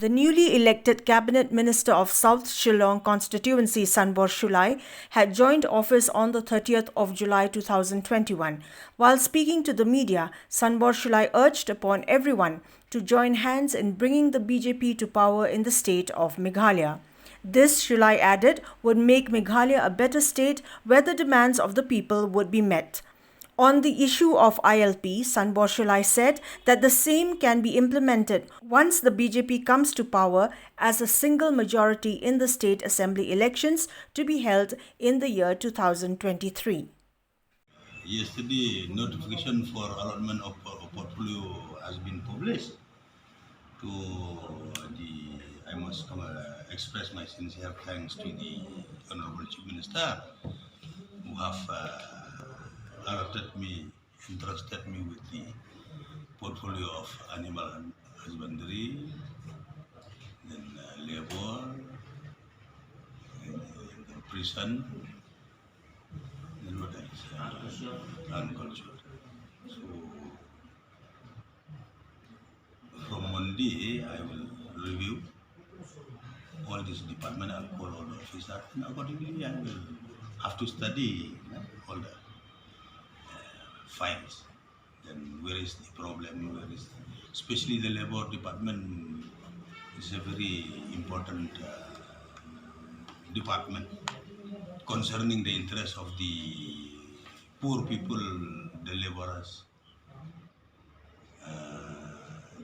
The newly elected Cabinet Minister of South Shillong constituency, Sanbor Shullai, had joined office on the 30th of July 2021. While speaking to the media, Sanbor Shullai urged upon everyone to join hands in bringing the BJP to power in the state of Meghalaya. This, Shullai added, would make Meghalaya a better state where the demands of the people would be met. On the issue of ILP, Sanbor Shullai said that the same can be implemented once the BJP comes to power as a single majority in the state assembly elections to be held in the year 2023. Yesterday, notification for allotment of portfolio has been published. I must express my sincere thanks to the Honorable Chief Minister who have entrusted me with the portfolio of animal husbandry, then labor, and prison, then what else? Agriculture. So from Monday, I will review all this department. I'll call all the officers, and accordingly, I will have to study all the files. Then where is the problem? Especially the labor department is a very important department concerning the interests of the poor people, the laborers.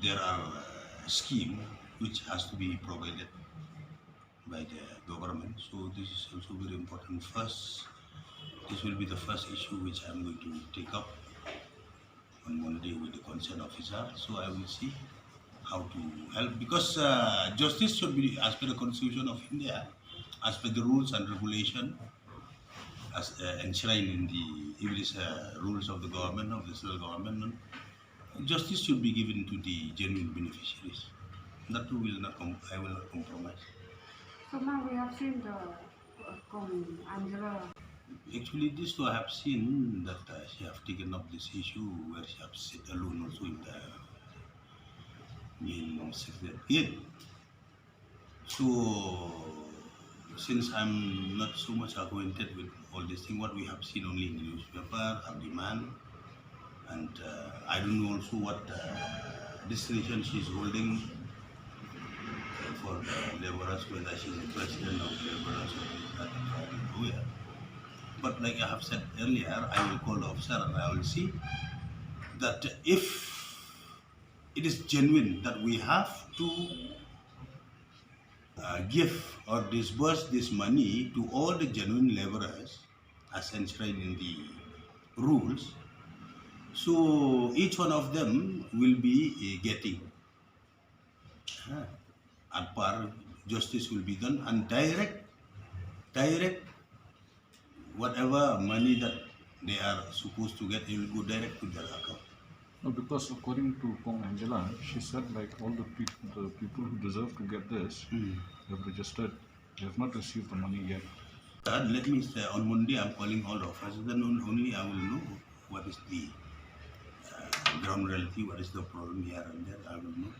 There are schemes which has to be provided by the government. So this is also very important. This will be the first issue which I'm going to take up on Monday with the concerned officer. So I will see how to help, because justice should be as per the Constitution of India, as per the rules and regulation, as enshrined in the English rules of the government, of the civil government. Justice should be given to the genuine beneficiaries. That too I will not compromise. So now we have seen the Angela. Actually, this too I have seen that she have taken up this issue where she have sat alone also in the main secretariat. So since I'm not so much acquainted with all this thing, what we have seen only in the newspaper, her demand, and I don't know also what destination she's holding for the laborers, whether she's the president of laborers or that, I don't know. But like I have said earlier, I will call the officer and I will see that if it is genuine that we have to give or disburse this money to all the genuine laborers as enshrined in the rules, so each one of them will be getting at par, justice will be done, and direct whatever money that they are supposed to get, it will go direct to their account. No, because according to Kong Angela, she said like all the people who deserve to get this have registered. They have not received the money yet. Let me say, on Monday I'm calling all of us, then only I will know what is the ground reality, what is the problem here and there, I will know.